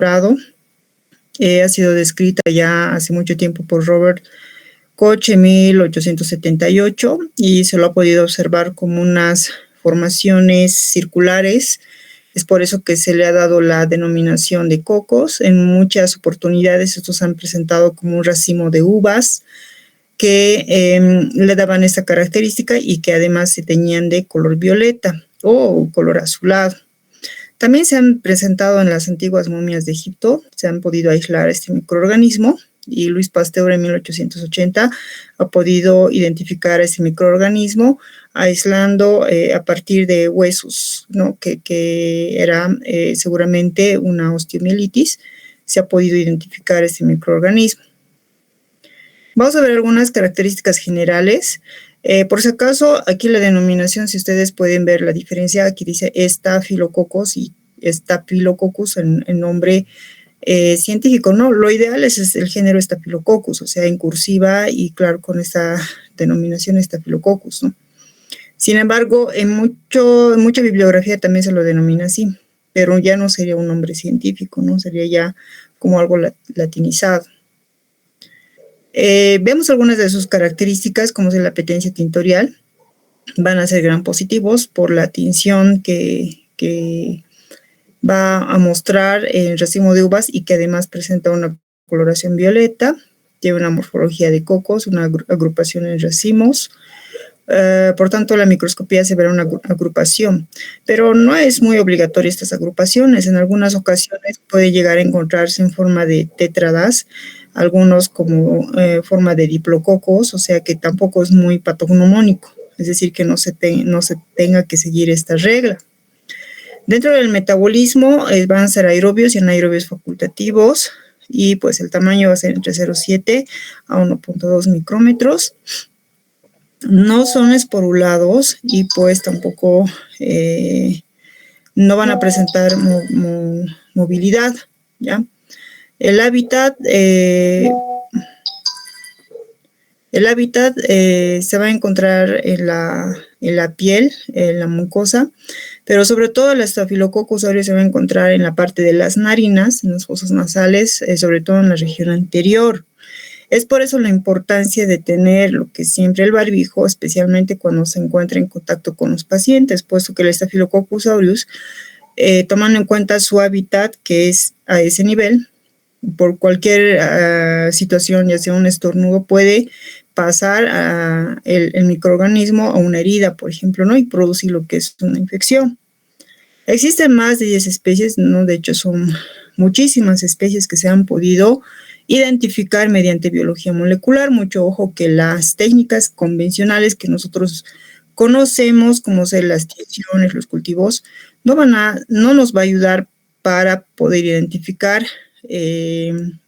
ha sido descrita ya hace mucho tiempo por Robert Koch en 1878 y se lo ha podido observar como unas formaciones circulares. Es por eso que se le ha dado la denominación de cocos. En muchas oportunidades estos han presentado como un racimo de uvas que le daban esta característica y que además se teñían de color violeta o color azulado. También se han presentado en las antiguas momias de Egipto, se han podido aislar este microorganismo y Luis Pasteur en 1880 ha podido identificar este microorganismo aislando a partir de huesos, ¿no? que era seguramente una osteomielitis. Se ha podido identificar este microorganismo. Vamos a ver algunas características generales. Por si acaso, aquí la denominación, si ustedes pueden ver la diferencia, aquí dice Staphylococcus y Staphylococcus en nombre científico, ¿no? Lo ideal es el género Staphylococcus, o sea, en cursiva y claro, con esta denominación Staphylococcus, ¿no? Sin embargo, en mucha bibliografía también se lo denomina así, pero ya no sería un nombre científico, ¿no? Sería ya como algo latinizado. Vemos algunas de sus características, como es la apetencia tintorial. Van a ser gram positivos por la tinción que va a mostrar el racimo de uvas y que además presenta una coloración violeta. Tiene una morfología de cocos, una agrupación en racimos. Por tanto, la microscopía se verá una agrupación, pero no es muy obligatoria estas agrupaciones. En algunas ocasiones puede llegar a encontrarse en forma de tétradas, algunos como forma de diplococos, o sea que tampoco es muy patognomónico, es decir, que no se tenga que seguir esta regla. Dentro del metabolismo van a ser aerobios y anaerobios facultativos, y pues el tamaño va a ser entre 0,7 a 1,2 micrómetros. No son esporulados y pues tampoco no van a presentar movilidad, ¿ya? El hábitat se va a encontrar en la piel, en la mucosa, pero sobre todo el Staphylococcus aureus se va a encontrar en la parte de las narinas, en las fosas nasales, sobre todo en la región anterior. Es por eso la importancia de tener lo que siempre el barbijo, especialmente cuando se encuentra en contacto con los pacientes, puesto que el Staphylococcus aureus, tomando en cuenta su hábitat, que es a ese nivel, por cualquier situación, ya sea un estornudo, puede pasar el microorganismo a una herida, por ejemplo, ¿no? Y producir lo que es una infección. Existen más de 10 especies, ¿no? De hecho, son muchísimas especies que se han podido identificar mediante biología molecular. Mucho ojo que las técnicas convencionales que nosotros conocemos, como ser las tinciones, los cultivos, no nos va a ayudar para poder identificar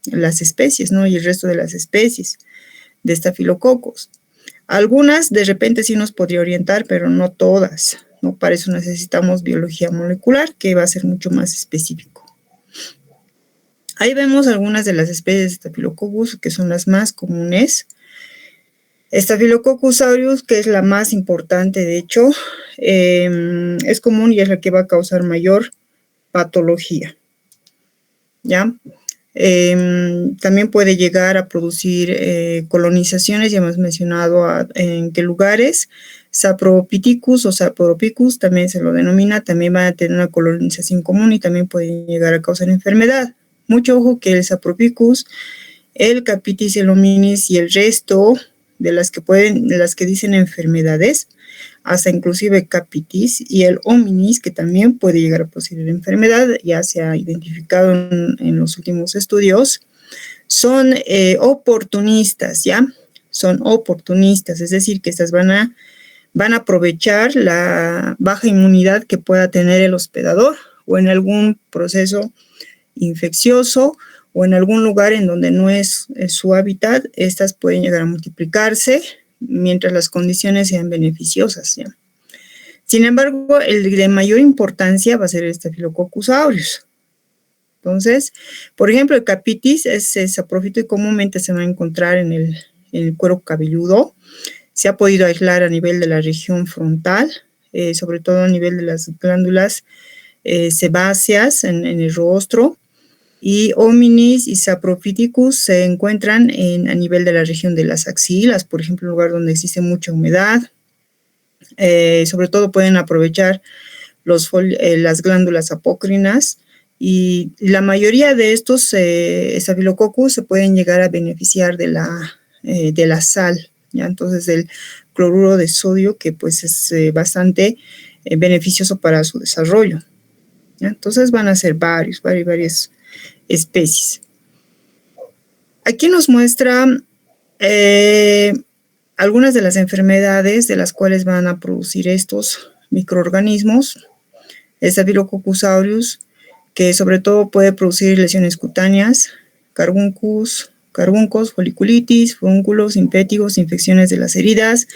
las especies, ¿no? Y el resto de las especies de estafilococos. Algunas de repente sí nos podría orientar, pero no todas, ¿no? Para eso necesitamos biología molecular, que va a ser mucho más específico. Ahí vemos algunas de las especies de Staphylococcus, que son las más comunes. Staphylococcus aureus, que es la más importante, de hecho, es común y es la que va a causar mayor patología, ¿ya? También puede llegar a producir colonizaciones, ya hemos mencionado en qué lugares. Sapropithecus o Sapropicus también se lo denomina, también van a tener una colonización común y también pueden llegar a causar enfermedad. Mucho ojo que el Sapropicus, el Capitis, el Hominis y el resto de las que dicen enfermedades, hasta inclusive Capitis y el Hominis, que también puede llegar a producir enfermedad, ya se ha identificado en los últimos estudios, son oportunistas, ¿ya? Son oportunistas, es decir, que estas van a aprovechar la baja inmunidad que pueda tener el hospedador o en algún proceso infeccioso o en algún lugar en donde no es su hábitat, estas pueden llegar a multiplicarse mientras las condiciones sean beneficiosas, ¿ya? Sin embargo, el de mayor importancia va a ser el Staphylococcus aureus. Entonces, por ejemplo, el Capitis es saprófito y comúnmente se va a encontrar en el cuero cabelludo. Se ha podido aislar a nivel de la región frontal, sobre todo a nivel de las glándulas sebáceas en el rostro. Y Hominis y Saprophyticus se encuentran a nivel de la región de las axilas, por ejemplo, un lugar donde existe mucha humedad. Sobre todo pueden aprovechar las glándulas apócrinas, y la mayoría de estos Staphylococcus se pueden llegar a beneficiar de la sal, ¿ya? Entonces el cloruro de sodio, que pues es bastante beneficioso para su desarrollo, ¿ya? Entonces van a ser varias especies. Aquí nos muestra algunas de las enfermedades de las cuales van a producir estos microorganismos. Staphylococcus aureus, que sobre todo puede producir lesiones cutáneas, carbuncos, foliculitis, furúnculos, impétigos, infecciones de las heridas,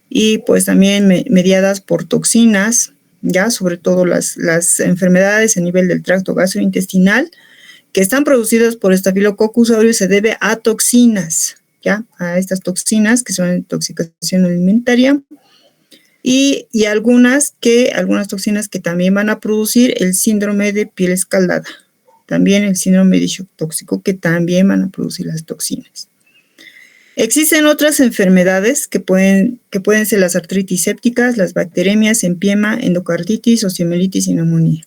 y pues también mediadas por toxinas, ya sobre todo las enfermedades a nivel del tracto gastrointestinal que están producidas por Staphylococcus aureus se debe a toxinas, ya, a estas toxinas que son intoxicación alimentaria, y algunas toxinas que también van a producir el síndrome de piel escaldada, también el síndrome de shock tóxico, que también van a producir las toxinas. Existen otras enfermedades que pueden ser las artritis sépticas, las bacteremias, empiema, endocarditis, osteomielitis y neumonía.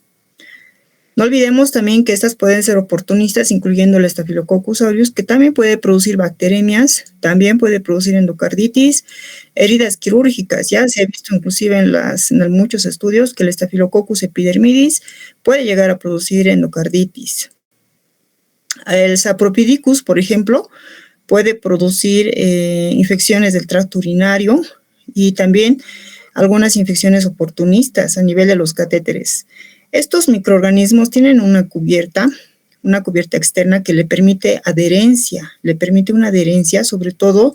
No olvidemos también que estas pueden ser oportunistas, incluyendo el Staphylococcus aureus, que también puede producir bacteremias, también puede producir endocarditis, heridas quirúrgicas. Ya se ha visto inclusive en muchos estudios que el Staphylococcus epidermidis puede llegar a producir endocarditis. El Saprophyticus, por ejemplo, puede producir infecciones del tracto urinario y también algunas infecciones oportunistas a nivel de los catéteres. Estos microorganismos tienen una cubierta externa que le permite una adherencia, sobre todo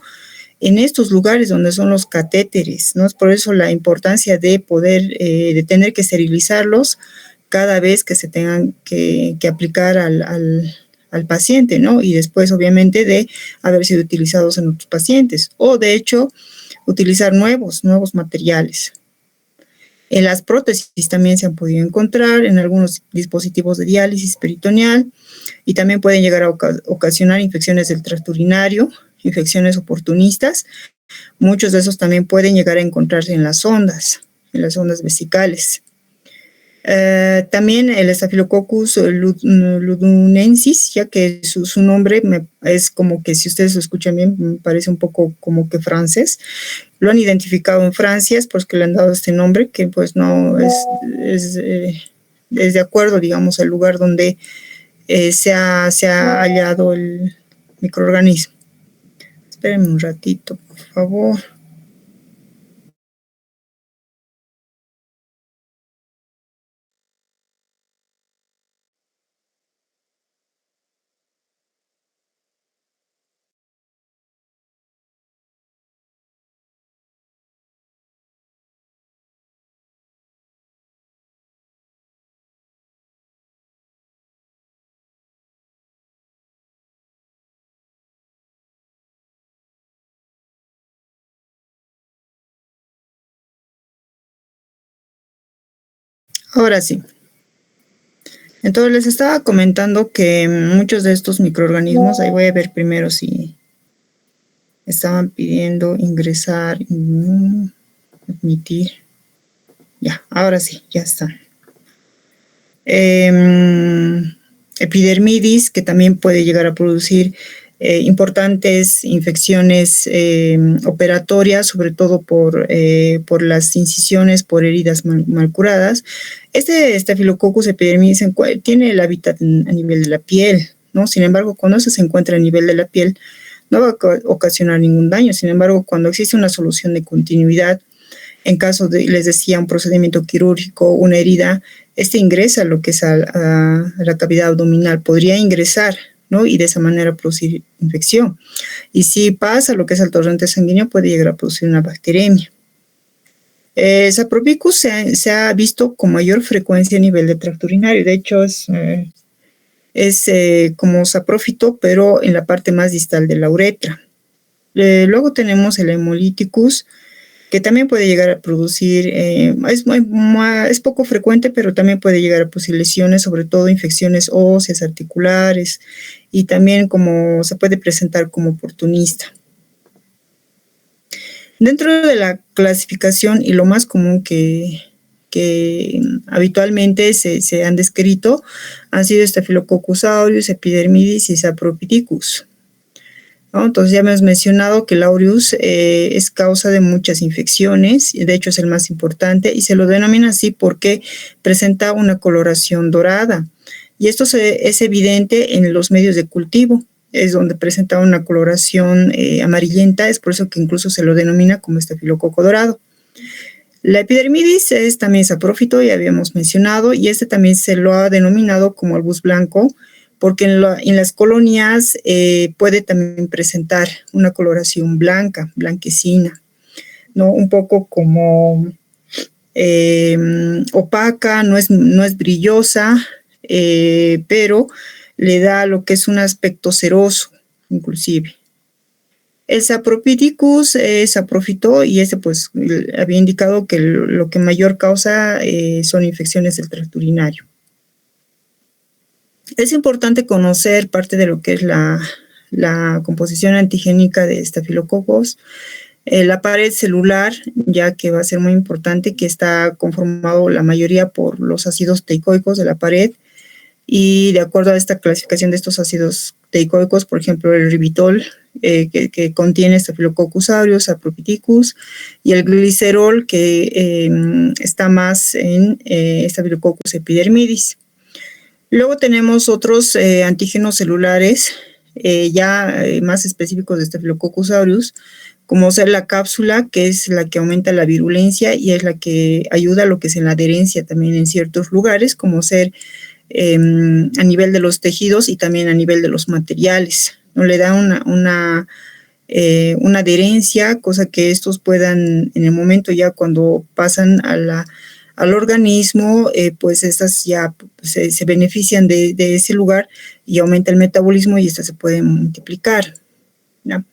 en estos lugares donde son los catéteres, ¿no? Es por eso la importancia de poder, de tener que esterilizarlos cada vez que se tengan que aplicar al paciente, ¿no? Y después, obviamente, de haber sido utilizados en otros pacientes, o de hecho, utilizar nuevos materiales. En las prótesis también se han podido encontrar en algunos dispositivos de diálisis peritoneal, y también pueden llegar a ocasionar infecciones del tracto urinario, infecciones oportunistas. Muchos de esos también pueden llegar a encontrarse en las ondas vesicales. También el Staphylococcus ludunensis, ya que su nombre es como que, si ustedes lo escuchan bien, me parece un poco como que francés. Lo han identificado en Francia, es porque le han dado este nombre, que pues no es de acuerdo, digamos, al lugar donde se ha hallado el microorganismo. Espérenme un ratito, por favor. Ahora sí. Entonces les estaba comentando que muchos de estos microorganismos, ahí voy a ver primero si estaban pidiendo ingresar, admitir. Ya, ahora sí, ya están. Epidermidis, que también puede llegar a producir importantes infecciones operatorias, sobre todo por las incisiones, por heridas mal curadas. Este Staphylococcus epidermidis tiene el hábitat a nivel de la piel, ¿no? Sin embargo, cuando se encuentra a nivel de la piel, no va a ocasionar ningún daño. Sin embargo, cuando existe una solución de continuidad, en caso de, les decía, un procedimiento quirúrgico, una herida, ingresa a lo que es a la cavidad abdominal, podría ingresar, ¿no? Y de esa manera producir infección. Y si pasa lo que es al torrente sanguíneo, puede llegar a producir una bacteremia. Saprophyticus se ha visto con mayor frecuencia a nivel de tracto urinario. De hecho, es como saprófito, pero en la parte más distal de la uretra. Luego tenemos el Hemolyticus, que también puede llegar a producir, es poco frecuente, pero también puede llegar a producir lesiones, sobre todo infecciones óseas, articulares, y también como se puede presentar como oportunista. Dentro de la clasificación y lo más común que habitualmente se han descrito han sido Staphylococcus aureus, Epidermidis y Sapropithecus, ¿no? Entonces ya hemos mencionado que el aureus es causa de muchas infecciones, y de hecho es el más importante, y se lo denomina así porque presenta una coloración dorada. Y esto es evidente en los medios de cultivo, es donde presenta una coloración amarillenta, es por eso que incluso se lo denomina como estafilococo dorado. La epidermidis es también saprófito, ya habíamos mencionado, y este también se lo ha denominado como albus blanco, porque en las colonias puede también presentar una coloración blanca, blanquecina, ¿no? Un poco como opaca, no es brillosa, pero le da lo que es un aspecto ceroso, inclusive. El Sapropithecus es saprófito y pues había indicado que lo que mayor causa son infecciones del tracto urinario. Es importante conocer parte de lo que es la composición antigénica de estafilococos. La pared celular, ya que va a ser muy importante, que está conformado la mayoría por los ácidos teicoicos de la pared, y de acuerdo a esta clasificación de estos ácidos teicoicos, por ejemplo, el ribitol, que contiene Staphylococcus aureus, Sapropithecus, y el glicerol, que está más en Staphylococcus epidermidis. Luego tenemos otros antígenos celulares, más específicos de Staphylococcus aureus, como ser la cápsula, que es la que aumenta la virulencia y es la que ayuda a lo que es en la adherencia también en ciertos lugares, como ser a nivel de los tejidos y también a nivel de los materiales, ¿no? Le da una adherencia, cosa que estos puedan, en el momento ya cuando pasan al organismo, pues estas ya se benefician de ese lugar y aumenta el metabolismo y estas se pueden multiplicar, ¿no?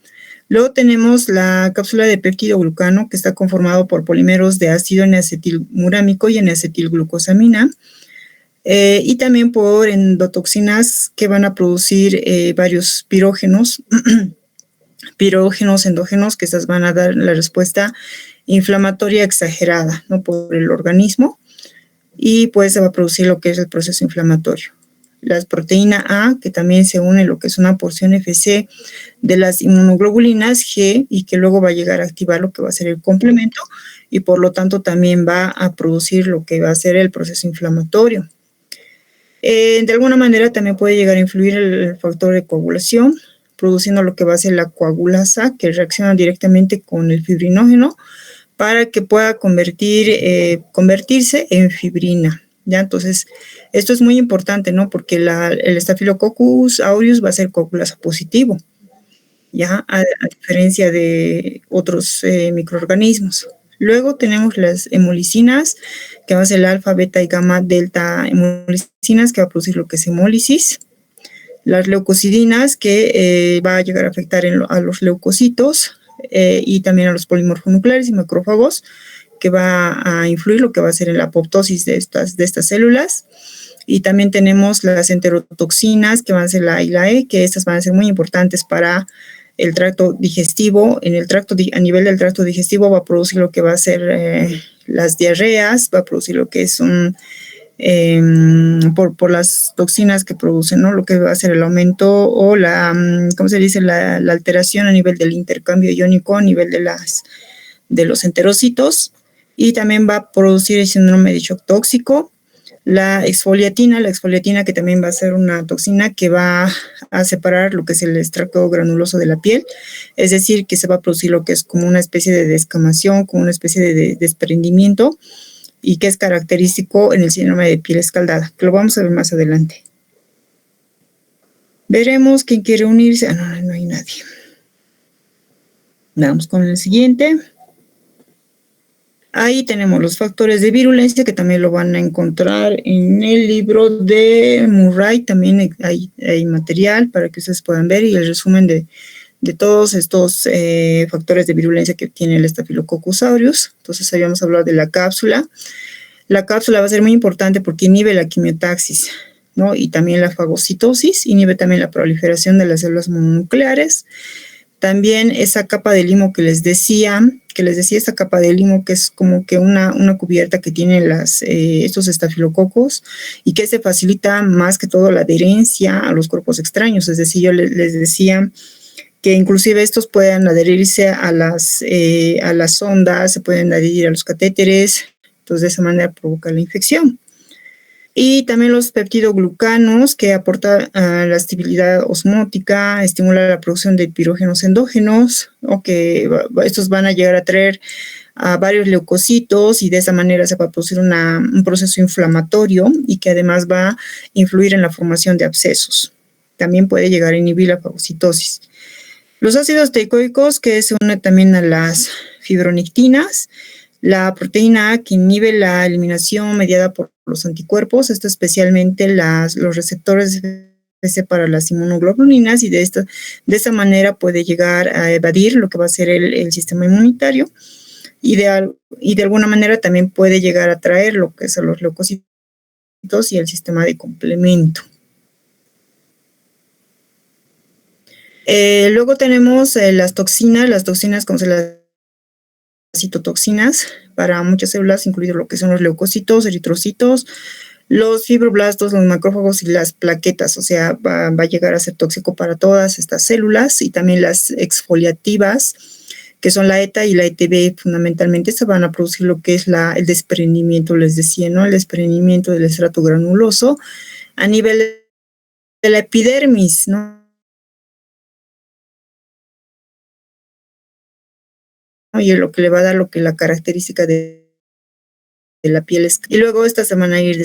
Luego tenemos la cápsula de péptido-glucano, que está conformado por polímeros de ácido N-acetilmurámico y N-acetilglucosamina, y también por endotoxinas que van a producir varios pirógenos, endógenos, que estas van a dar la respuesta inflamatoria exagerada, ¿no?, por el organismo, y pues se va a producir lo que es el proceso inflamatorio. La proteína A, que también se une lo que es una porción FC de las inmunoglobulinas G, y que luego va a llegar a activar lo que va a ser el complemento, y por lo tanto también va a producir lo que va a ser el proceso inflamatorio. De alguna manera también puede llegar a influir el factor de coagulación, produciendo lo que va a ser la coagulasa, que reacciona directamente con el fibrinógeno para que pueda convertirse en fibrina, ¿ya? Entonces, esto es muy importante, ¿no? Porque el Staphylococcus aureus va a ser coagulasa positivo, ¿ya? A diferencia de otros microorganismos. Luego tenemos las hemolicinas, que va a ser el alfa, beta y gamma delta hemolicinas, que va a producir lo que es hemólisis. Las leucocidinas, que va a llegar a afectar a los leucocitos y también a los polimorfonucleares y macrófagos, que va a influir lo que va a ser en la apoptosis de estas células. Y también tenemos las enterotoxinas, que van a ser la A y la E, que estas van a ser muy importantes para el tracto digestivo. A nivel del tracto digestivo va a producir lo que va a ser las diarreas, va a producir lo que es por las toxinas que producen, ¿no?, lo que va a ser el aumento o la alteración a nivel del intercambio iónico a nivel de los enterocitos, y también va a producir el síndrome de shock tóxico. La exfoliatina, que también va a ser una toxina que va a separar lo que es el extracto granuloso de la piel, es decir, que se va a producir lo que es como una especie de descamación, como una especie de desprendimiento, y que es característico en el síndrome de piel escaldada, que lo vamos a ver más adelante. Veremos quién quiere unirse. No hay nadie. Vamos con el siguiente. Ahí tenemos los factores de virulencia, que también lo van a encontrar en el libro de Murray. También hay material para que ustedes puedan ver, y el resumen de de todos estos factores de virulencia que tiene el Staphylococcus aureus. Entonces habíamos hablado de la cápsula. La cápsula va a ser muy importante porque inhibe la quimiotaxis, ¿no? Y también la fagocitosis, inhibe también la proliferación de las células mononucleares. También esa capa de limo que les decía, esta capa de limo que es como que una cubierta que tienen estos estafilococos y que se facilita más que todo la adherencia a los cuerpos extraños. Es decir, yo les decía que inclusive estos pueden adherirse a las sondas, se pueden adherir a los catéteres, entonces de esa manera provoca la infección. Y también los peptidoglucanos, que aportan la estabilidad osmótica, estimula la producción de pirógenos endógenos, o que estos van a llegar a traer a varios leucocitos y de esa manera se va a producir un proceso inflamatorio y que además va a influir en la formación de abscesos. También puede llegar a inhibir la fagocitosis. Los ácidos teicoicos, que se unen también a las fibronectinas, la proteína A que inhibe la eliminación mediada por los anticuerpos, esto especialmente los receptores FC para las inmunoglobulinas, y de esa manera puede llegar a evadir lo que va a ser el sistema inmunitario, y de alguna manera también puede llegar a atraer lo que son los leucocitos y el sistema de complemento. Luego tenemos las toxinas como las citotoxinas para muchas células, incluido lo que son los leucocitos, eritrocitos, los fibroblastos, los macrófagos y las plaquetas. O sea, va a llegar a ser tóxico para todas estas células, y también las exfoliativas, que son la ETA y la ETB, fundamentalmente se van a producir lo que es el desprendimiento, les decía, ¿no? El desprendimiento del estrato granuloso a nivel de la epidermis, ¿no? Y lo que le va a dar la característica de la piel es. Y luego estas se van a ir.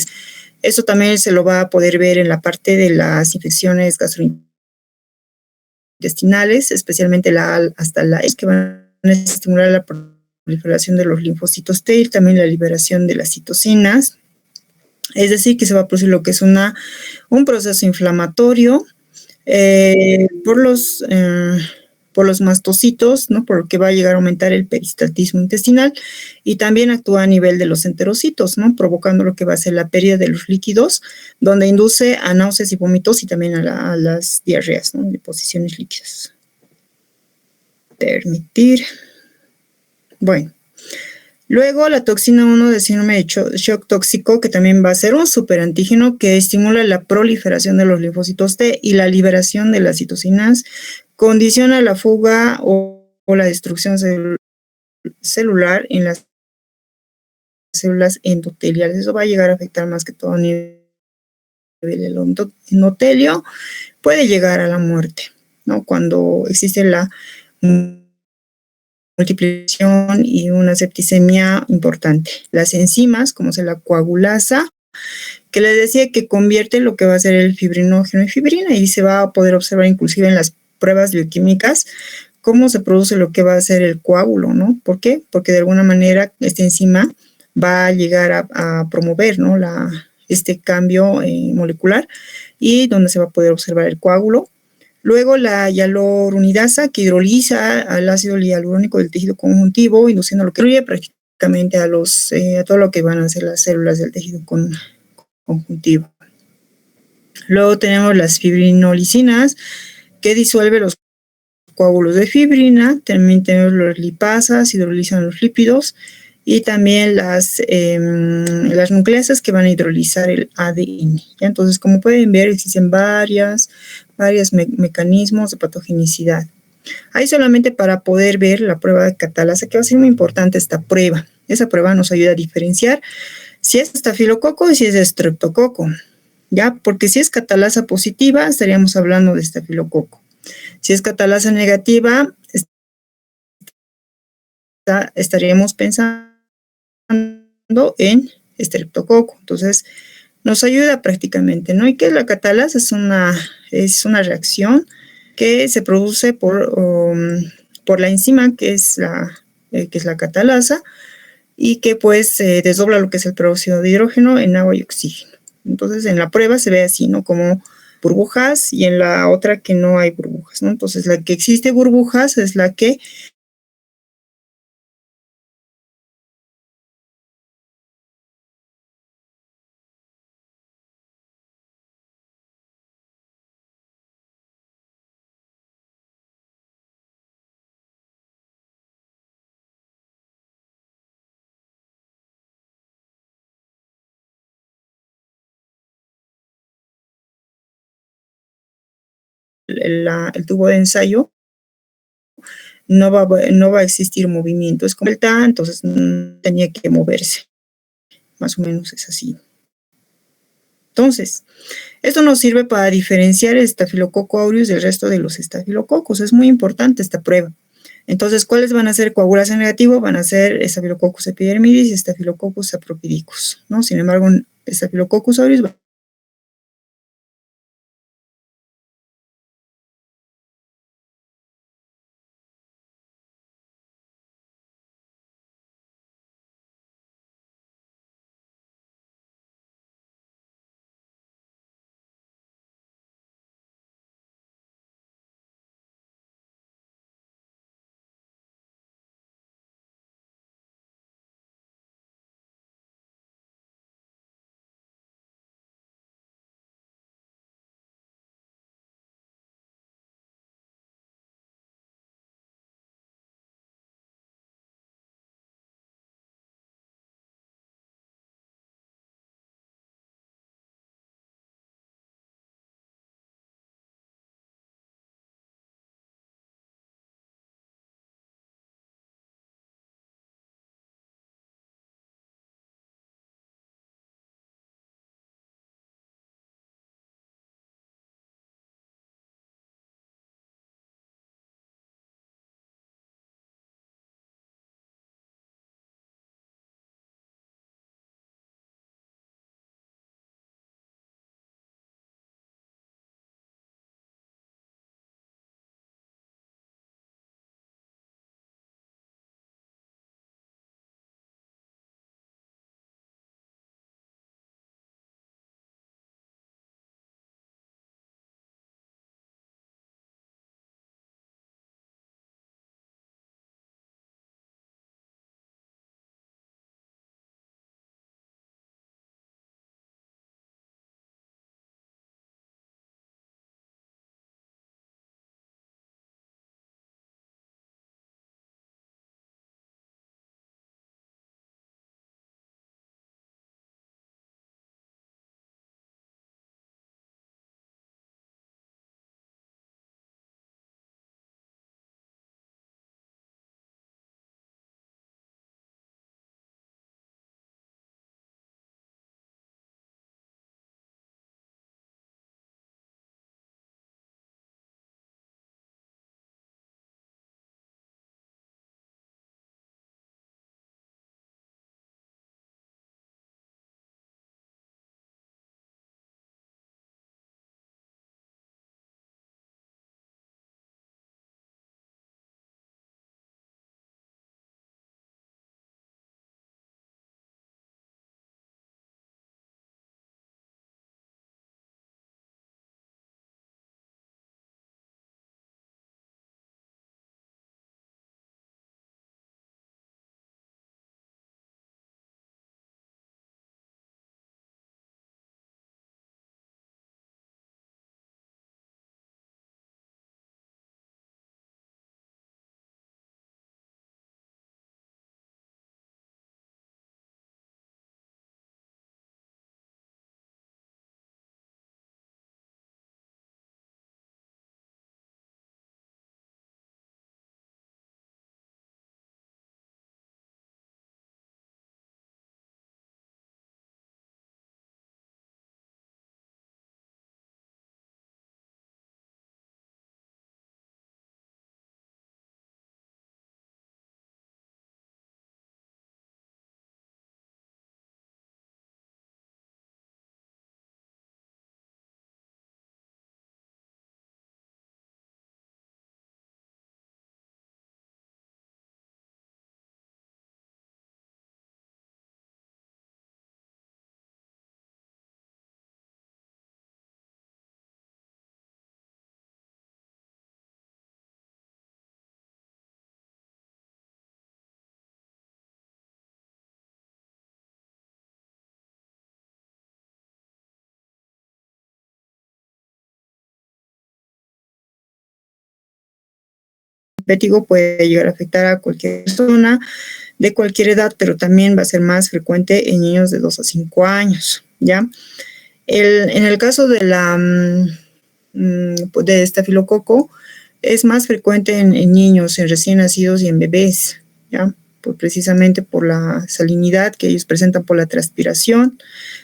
Eso también se lo va a poder ver en la parte de las infecciones gastrointestinales, especialmente hasta la que van a estimular la proliferación de los linfocitos T y también la liberación de las citocinas. Es decir, que se va a producir lo que es un proceso inflamatorio por los mastocitos, ¿no? Por lo que va a llegar a aumentar el peristaltismo intestinal, y también actúa a nivel de los enterocitos, ¿no? Provocando lo que va a ser la pérdida de los líquidos, donde induce a náuseas y vómitos y también a las diarreas, ¿no? De posiciones líquidas. Permitir. Bueno. Luego la toxina 1 de síndrome de shock tóxico, que también va a ser un superantígeno que estimula la proliferación de los linfocitos T y la liberación de las citocinas, condiciona la fuga o la destrucción celular en las células endoteliales. Eso va a llegar a afectar más que todo a nivel del endotelio, puede llegar a la muerte, ¿no? Cuando existe la multiplicación y una septicemia importante. Las enzimas, como es la coagulasa, que les decía que convierte lo que va a ser el fibrinógeno en fibrina, y se va a poder observar inclusive en las pruebas bioquímicas cómo se produce lo que va a ser el coágulo, ¿no? ¿Por qué? Porque de alguna manera esta enzima va a llegar a promover, ¿no? este cambio molecular, y donde se va a poder observar el coágulo. Luego la hialuronidasa, que hidroliza al ácido hialurónico del tejido conjuntivo, induciendo lo que incluye prácticamente a todo lo que van a ser las células del tejido conjuntivo. Luego tenemos las fibrinolicinas, que disuelve los coágulos de fibrina. También tenemos las lipasas, hidrolizan los lípidos, y también las nucleasas, que van a hidrolizar el ADN. ¿Ya? Entonces, como pueden ver, existen varios mecanismos de patogenicidad. Ahí solamente para poder ver la prueba de catalasa, que va a ser muy importante esta prueba. Esa prueba nos ayuda a diferenciar si es estafilococo y si es estreptococo, ¿ya? Porque si es catalasa positiva, estaríamos hablando de estafilococo. Si es catalasa negativa, estaríamos pensando en estreptococo. Entonces, nos ayuda prácticamente, ¿no? ¿Y qué es la catalasa? Es una reacción que se produce por la enzima que es la catalasa, y que pues desdobla lo que es el peróxido de hidrógeno en agua y oxígeno. Entonces, en la prueba se ve así, ¿no? Como burbujas, y en la otra que no hay burbujas. burbujas, ¿no? Entonces, la que existe burbujas es la que el tubo de ensayo no va a existir movimiento, es como el TAN, entonces tenía que moverse, más o menos es así. Entonces, esto nos sirve para diferenciar el Staphylococcus aureus del resto de los estafilococos, es muy importante esta prueba. Entonces, ¿cuáles van a ser coagulación negativo? Van a ser Staphylococcus epidermidis y Staphylococcus sapropidicus, ¿no? Sin embargo, Staphylococcus aureus impétigo puede llegar a afectar a cualquier persona de cualquier edad, pero también va a ser más frecuente en niños de 2 a 5 años, ¿ya? En el caso de de estafilococo, es más frecuente en niños, en recién nacidos y en bebés, ¿ya? Precisamente por la salinidad que ellos presentan por la transpiración.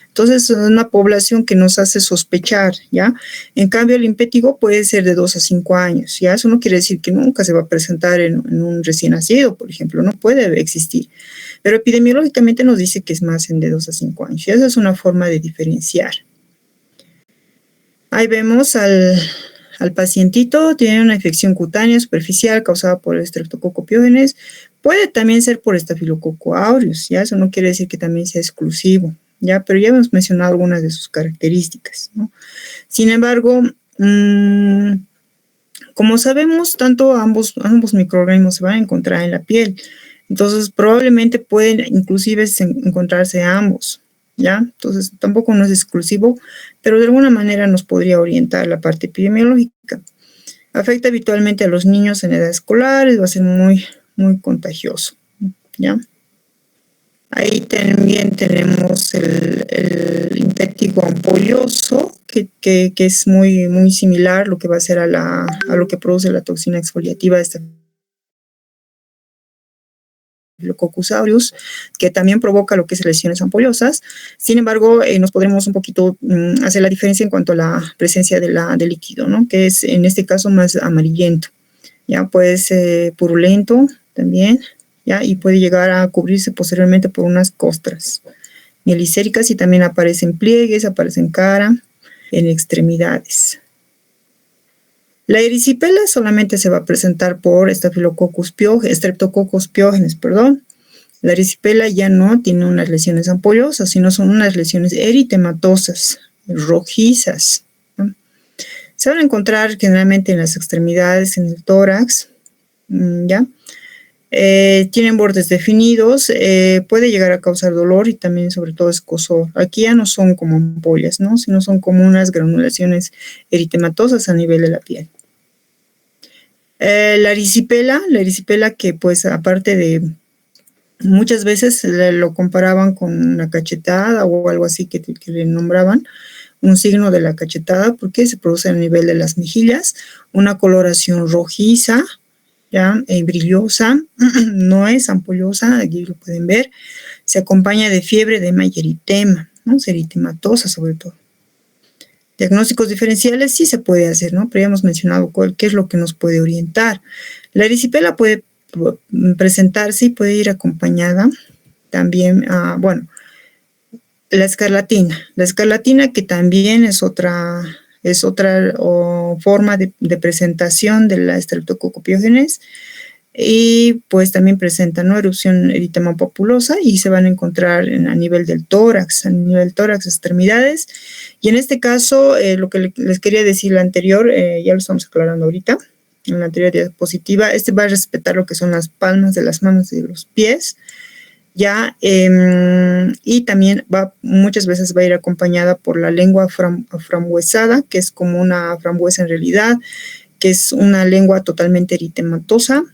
Entonces, es una población que nos hace sospechar, ¿ya? En cambio, el impétigo puede ser de 2 a 5 años, ¿ya? Eso no quiere decir que nunca se va a presentar en un recién nacido, por ejemplo, no puede existir. Pero epidemiológicamente nos dice que es más en de 2 a 5 años, y esa es una forma de diferenciar. Ahí vemos al pacientito, tiene una infección cutánea superficial causada por el Streptococcus pyogenes. Puede también ser por Staphylococcus aureus, ¿ya? Eso no quiere decir que también sea exclusivo, ¿ya? Pero ya hemos mencionado algunas de sus características, ¿no? Sin embargo, como sabemos, ambos microorganismos se van a encontrar en la piel. Entonces, probablemente pueden inclusive encontrarse ambos, ¿ya? Entonces, tampoco no es exclusivo, pero de alguna manera nos podría orientar la parte epidemiológica. Afecta habitualmente a los niños en edad escolar, va a ser muy, muy contagioso, ¿ya? Ahí también tenemos el impétigo ampolloso, que es muy, muy similar lo que va a ser a lo que produce la toxina exfoliativa de Staphylococcus aureus, que también provoca lo que es lesiones ampollosas. Sin embargo, nos podremos un poquito hacer la diferencia en cuanto a la presencia de líquido, ¿no? Que es en este caso más amarillento. Ya puede ser purulento también, ¿ya? Y puede llegar a cubrirse posteriormente por unas costras mielicéricas y también aparecen pliegues, aparecen cara, en extremidades. La erisipela solamente se va a presentar por Streptococcus pyogenes, perdón. La erisipela ya no tiene unas lesiones ampollosas, sino son unas lesiones eritematosas, rojizas, ¿no? Se van a encontrar generalmente en las extremidades, en el tórax, ¿ya? Tienen bordes definidos, puede llegar a causar dolor y también sobre todo escozor. Aquí ya no son como ampollas, ¿no? Sino son como unas granulaciones eritematosas a nivel de la piel. La erisipela que pues aparte de muchas veces lo comparaban con una cachetada o algo así que le nombraban un signo de la cachetada porque se produce a nivel de las mejillas, una coloración rojiza, ¿ya? Brillosa, no es ampollosa, aquí lo pueden ver, se acompaña de fiebre, edema y eritema, ¿no? Eritematosa sobre todo. Diagnósticos diferenciales sí se puede hacer, ¿no? Pero ya hemos mencionado qué es lo que nos puede orientar. La erisipela puede presentarse y puede ir acompañada también bueno, la escarlatina que también es otra forma de presentación de la Streptococcus pyogenes, y pues también presenta, ¿no? Erupción eritema papulosa y se van a encontrar a nivel del tórax, extremidades, y en este caso lo que les quería decir la anterior, ya lo estamos aclarando ahorita, en la anterior diapositiva, va a respetar lo que son las palmas de las manos y de los pies, ya, y también muchas veces va a ir acompañada por la lengua frambuesada, que es como una frambuesa en realidad, que es una lengua totalmente eritematosa,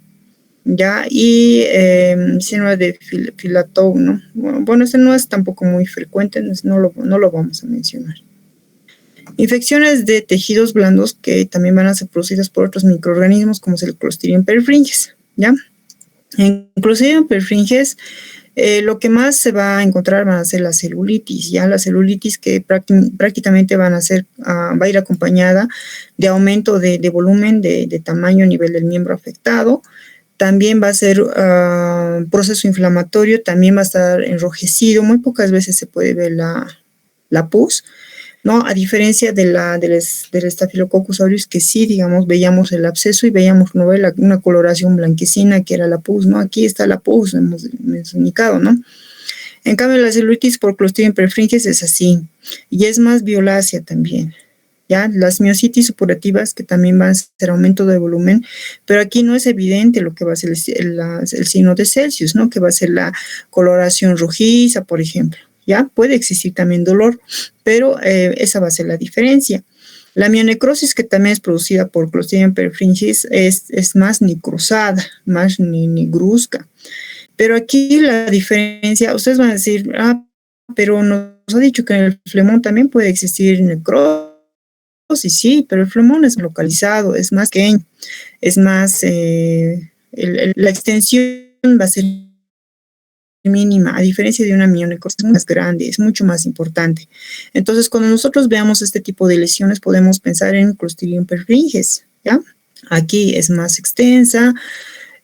ya, y síndrome de Filatou, ¿no? Bueno, este no es tampoco muy frecuente, no lo vamos a mencionar. Infecciones de tejidos blandos que también van a ser producidas por otros microorganismos como es el Clostridium perfringens, ¿ya? En Clostridium perfringens lo que más se va a encontrar van a ser la celulitis, ya la celulitis que prácticamente va a ir acompañada de aumento de volumen, de tamaño a nivel del miembro afectado. También va a ser proceso inflamatorio, también va a estar enrojecido, muy pocas veces se puede ver la pus, ¿no? A diferencia del Staphylococcus aureus, que sí, digamos, veíamos el absceso y veíamos una coloración blanquecina que era la pus, ¿no? Aquí está la pus, hemos indicado, ¿no? En cambio, la celulitis por Clostridium perfringens es así, y es más violácea también, ¿ya? Las miositis supurativas, que también van a ser aumento de volumen, pero aquí no es evidente lo que va a ser el signo de Celsius, ¿no? Que va a ser la coloración rojiza, por ejemplo. ¿Ya? Puede existir también dolor, pero esa va a ser la diferencia. La mionecrosis, que también es producida por Clostridium perfringens, es más necrosada, más negruzca. Pero aquí la diferencia, ustedes van a decir, pero nos ha dicho que en el flemón también puede existir necrosis. Sí, pero el flemón es localizado, es más pequeño, es más, la extensión va a ser mínima, a diferencia de una mionecrosis más grande, es mucho más importante. Entonces, cuando nosotros veamos este tipo de lesiones, podemos pensar en Clostridium perfringens, ¿ya? Aquí es más extensa,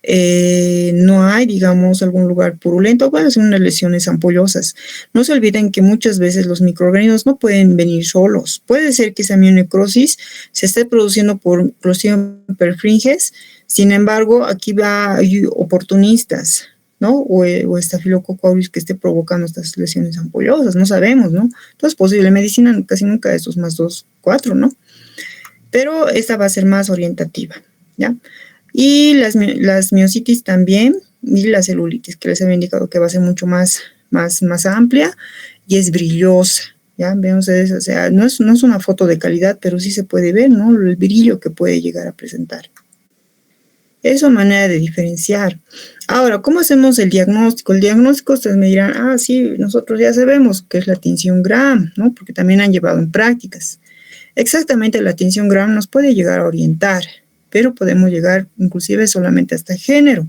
no hay, digamos, algún lugar purulento, bueno, son unas lesiones ampollosas. No se olviden que muchas veces los microorganismos no pueden venir solos. Puede ser que esa mionecrosis se esté produciendo por Clostridium perfringens, sin embargo, aquí hay oportunistas, ¿no? O Staphylococcus aureus que esté provocando estas lesiones ampollosas, no sabemos, ¿no? Entonces, posible medicina casi nunca estos más 2, 4, ¿no? Pero esta va a ser más orientativa, ¿ya? Y las miositis también, y la celulitis, que les había indicado que va a ser mucho más amplia y es brillosa, ¿ya? Vemos eso, o sea, no es una foto de calidad, pero sí se puede ver, ¿no? El brillo que puede llegar a presentar. Eso es manera de diferenciar. Ahora, ¿cómo hacemos el diagnóstico? El diagnóstico, ustedes me dirán, sí, nosotros ya sabemos que es la tinción Gram, ¿no? Porque también han llevado en prácticas. Exactamente, la tinción Gram nos puede llegar a orientar, pero podemos llegar inclusive solamente hasta género.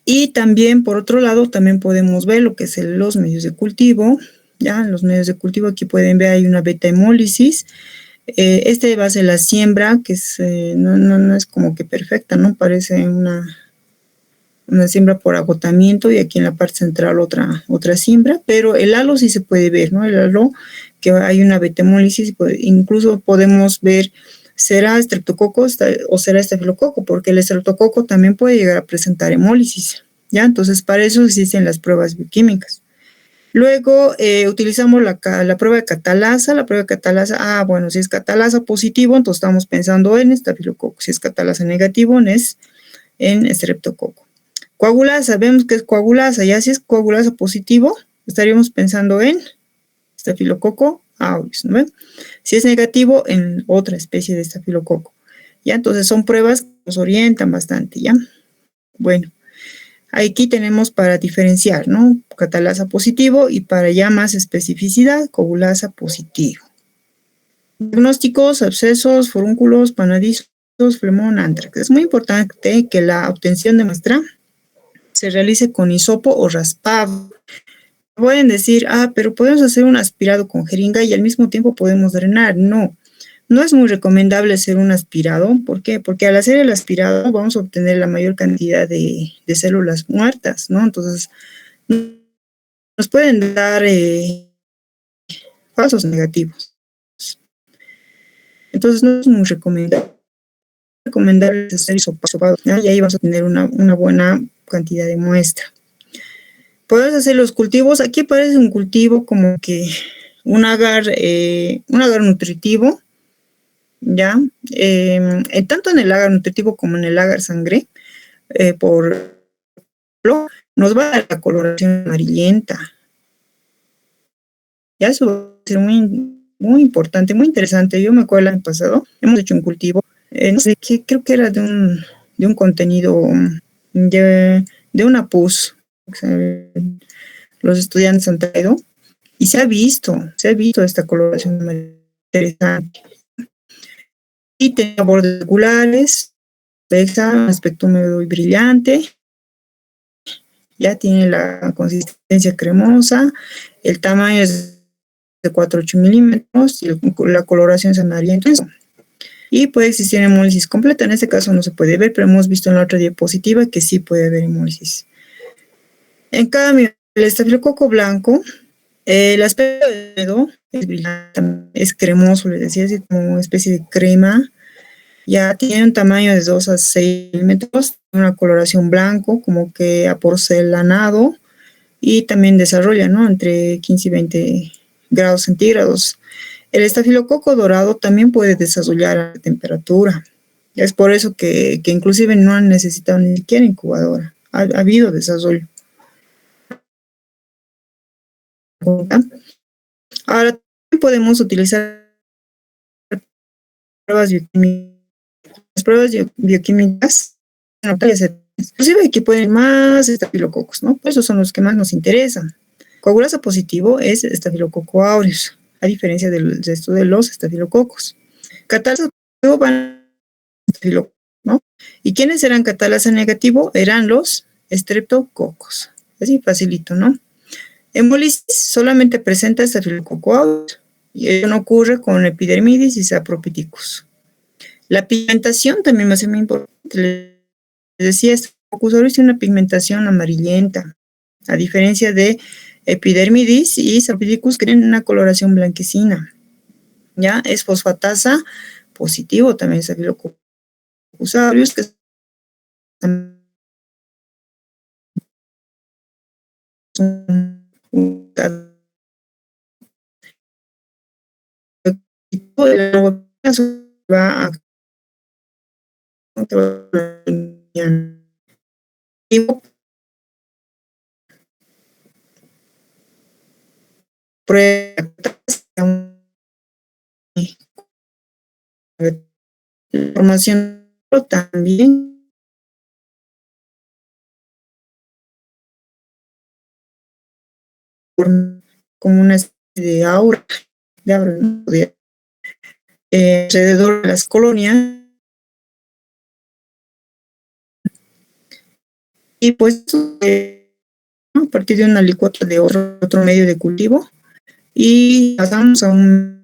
Y también, por otro lado, también podemos ver lo que es los medios de cultivo. Ya, en los medios de cultivo aquí pueden ver hay una beta hemólisis. Este va a ser la siembra, que es, no es como que perfecta, ¿no? Parece una siembra por agotamiento y aquí en la parte central otra siembra, pero el halo sí se puede ver, ¿no? El halo, que hay una beta hemólisis, incluso podemos ver, ¿será estreptococo o será estafilococo? Porque el estreptococo también puede llegar a presentar hemólisis, ¿ya? Entonces, para eso existen las pruebas bioquímicas. Luego utilizamos la prueba de catalasa. La prueba de catalasa, bueno, si es catalasa positivo, entonces estamos pensando en estafilococo. Si es catalasa negativo, es en estreptococo. Coagulasa, vemos que es coagulasa. Ya si es coagulasa positivo, estaríamos pensando en estafilococo aureus, ¿no ven? Si es negativo, en otra especie de estafilococo. Ya, entonces son pruebas que nos orientan bastante, ¿ya? Bueno. Aquí tenemos para diferenciar, ¿no? Catalasa positivo y para ya más especificidad, coagulasa positivo. Diagnósticos, abscesos, forúnculos, panadizos, flemón, antrax. Es muy importante que la obtención de muestra se realice con hisopo o raspado. Pueden decir, pero podemos hacer un aspirado con jeringa y al mismo tiempo podemos drenar. No es muy recomendable hacer un aspirado. ¿Por qué? Porque al hacer el aspirado vamos a obtener la mayor cantidad de células muertas, ¿no? Entonces, nos pueden dar falsos negativos. Entonces, no es muy recomendable hacer hisopado, ¿no? Y ahí vamos a tener una buena cantidad de muestra. Podemos hacer los cultivos. Aquí aparece un cultivo como que un agar nutritivo, ¿ya? Tanto en el agar nutritivo como en el agar sangre, nos va a dar la coloración amarillenta. Ya eso va a ser muy importante, muy interesante. Yo me acuerdo el año pasado, hemos hecho un cultivo, no sé qué, creo que era de un contenido de una pus. Los estudiantes han traído y se ha visto esta coloración interesante. Y tenía bordes oculares, un aspecto húmedo y brillante. Ya tiene la consistencia cremosa, el tamaño es de 4-8 milímetros y la coloración es amarillenta. Y puede existir hemólisis completa. En este caso no se puede ver, pero hemos visto en la otra diapositiva que sí puede haber hemólisis. En cambio, el estafilococo blanco, el aspecto del dedo es brillante, es cremoso, les decía, así como una especie de crema. Ya tiene un tamaño de 2 a 6 milímetros, una coloración blanco, como que aporcelanado, y también desarrolla, ¿no? Entre 15 y 20 grados centígrados. El estafilococo dorado también puede desarrollar a temperatura. Es por eso que inclusive no han necesitado ni siquiera incubadora. Ha habido desarrollo. Ahora, podemos utilizar pruebas bioquímicas. Las pruebas bioquímicas, inclusive aquí pueden más estafilococos, ¿no? Pues esos son los que más nos interesan. Coagulasa positivo es Staphylococcus aureus, a diferencia del resto de los estafilococos. Catalasa positivo van estafilococos, ¿no? ¿Y quiénes eran catalasa negativo? Eran los estreptococos. Así facilito, ¿no? Hemólisis solamente presenta Staphylococcus aureus y eso no ocurre con epidermidis y saprophyticus. La pigmentación también va a ser muy importante. Les decía, Staphylococcus aureus tiene una pigmentación amarillenta, a diferencia de epidermidis y saprophyticus que tienen una coloración blanquecina. ¿Ya? Es fosfatasa positivo también Staphylococcus aureus, que va a información también como una especie de aura, alrededor de las colonias. Y pues a partir de una licuota de otro medio de cultivo y pasamos a un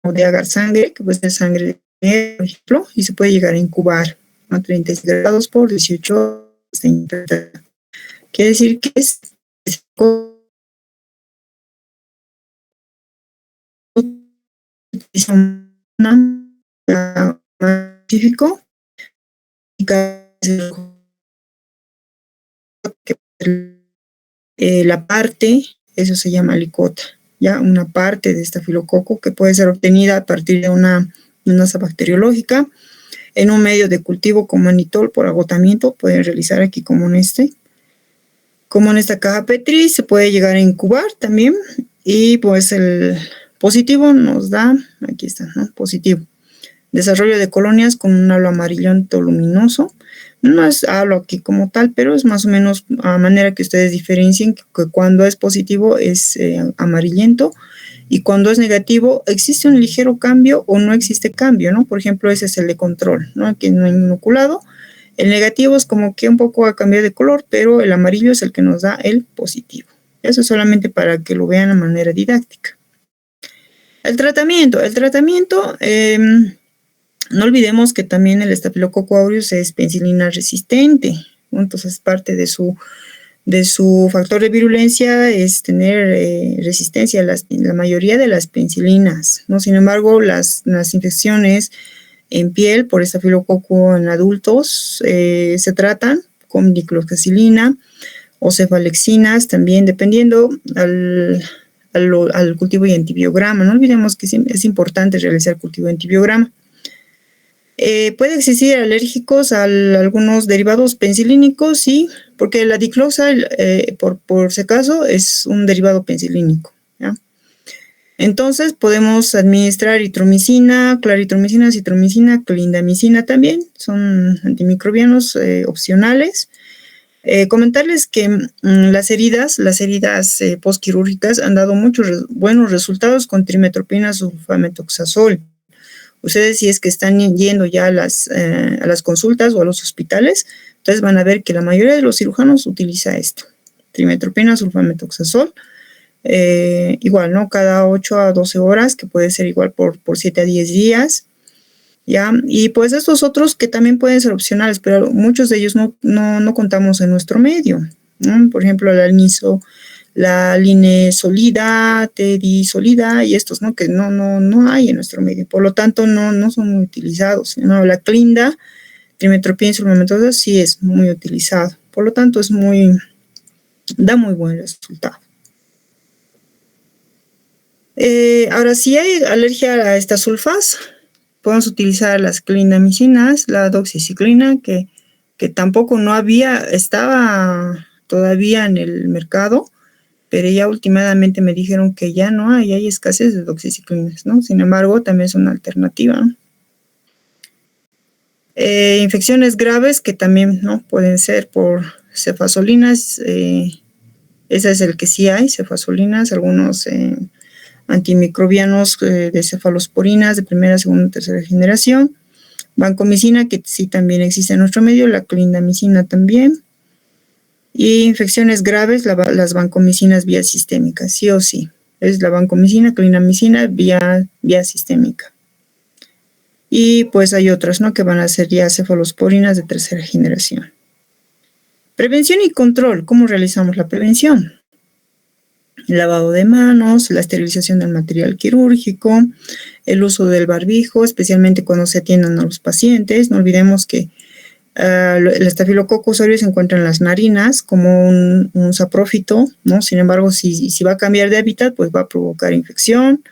de agar sangre, que puede ser sangre de por ejemplo, y se puede llegar a incubar a 36 grados por 18 horas. Quiere decir que es científico y la parte, eso se llama licota, ya una parte de estafilococo que puede ser obtenida a partir de una amenaza bacteriológica en un medio de cultivo como manitol por agotamiento, pueden realizar aquí como en esta caja Petri, se puede llegar a incubar también y pues el positivo nos da, aquí está, ¿no? Positivo. Desarrollo de colonias con un halo amarillento luminoso. No es halo aquí como tal, pero es más o menos a manera que ustedes diferencien que cuando es positivo es amarillento y cuando es negativo existe un ligero cambio o no existe cambio, ¿no? Por ejemplo, ese es el de control, ¿no? Aquí no hay inoculado. El negativo es como que un poco ha cambiado de color, pero el amarillo es el que nos da el positivo. Eso es solamente para que lo vean de manera didáctica. El tratamiento, no olvidemos que también el Staphylococcus aureus es penicilina resistente, ¿no? Entonces parte de su factor de virulencia es tener resistencia a la mayoría de las penicilinas, ¿no? Sin embargo, las infecciones en piel por estafilococo en adultos se tratan con diclofenac o cefalexina también, dependiendo al cultivo y antibiograma. No olvidemos que es importante realizar cultivo y antibiograma. Puede existir alérgicos a algunos derivados penicilínicos, sí, porque la diclosa, por si acaso, es un derivado penicilínico, ¿ya? Entonces podemos administrar eritromicina, claritromicina, citromicina, clindamicina también, son antimicrobianos opcionales. Comentarles que las heridas postquirúrgicas han dado muchos buenos resultados con trimetoprim sulfamethoxazol. Ustedes si es que están yendo ya a las consultas o a los hospitales, entonces van a ver que la mayoría de los cirujanos utiliza esto, trimetoprim sulfamethoxazol. Igual, ¿no? Cada 8 a 12 horas, que puede ser igual por 7 a 10 días, ¿ya? Y pues estos otros que también pueden ser opcionales, pero muchos de ellos no contamos en nuestro medio, ¿no? Por ejemplo, la linesolida, tedisolida y estos, ¿no? Que no hay en nuestro medio, por lo tanto no son muy utilizados, ¿no? La clinda, trimetoprim sulfamethoxazol sí es muy utilizado, por lo tanto da muy buen resultado. Ahora, si hay alergia a estas sulfas, podemos utilizar las clindamicinas, la doxiciclina, que tampoco estaba todavía en el mercado, pero ya últimamente me dijeron que ya no hay escasez de doxiciclinas, ¿no? Sin embargo, también es una alternativa. Infecciones graves que también, ¿no?, pueden ser por cefazolinas, ese es el que sí hay, cefazolinas, algunos antimicrobianos de cefalosporinas de primera, segunda, tercera generación, vancomicina, que sí también existe en nuestro medio, la clindamicina también, y infecciones graves, las vancomicinas vía sistémica, sí o sí, es la vancomicina, clindamicina vía sistémica. Y pues hay otras, ¿no?, que van a ser ya cefalosporinas de tercera generación. Prevención y control. ¿Cómo realizamos la prevención? El lavado de manos, la esterilización del material quirúrgico, el uso del barbijo, especialmente cuando se atiendan a los pacientes. No olvidemos que el estafilococcus aureus se encuentra en las narinas como un saprófito, ¿no? Sin embargo, si va a cambiar de hábitat, pues va a provocar infección.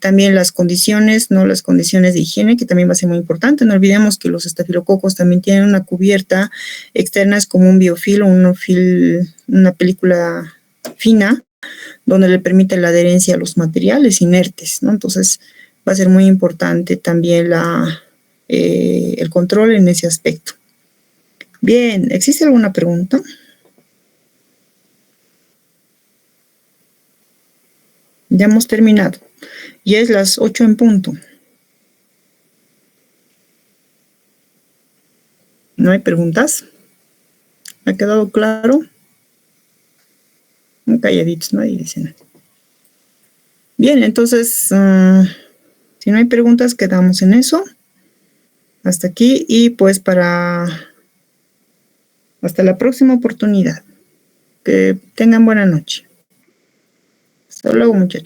También las condiciones, ¿no?, las condiciones de higiene, que también va a ser muy importante. No olvidemos que los estafilococos también tienen una cubierta externa, es como un biofil o una película fina, donde le permite la adherencia a los materiales inertes, ¿no? Entonces va a ser muy importante también el control en ese aspecto. Bien, ¿existe alguna pregunta? Ya hemos terminado. Ya es las 8 en punto. ¿No hay preguntas? ¿Ha quedado claro? Calladitos, nadie dice nada. Bien, entonces, si no hay preguntas, quedamos en eso. Hasta aquí y pues hasta la próxima oportunidad. Que tengan buena noche. Hasta luego, muchachos.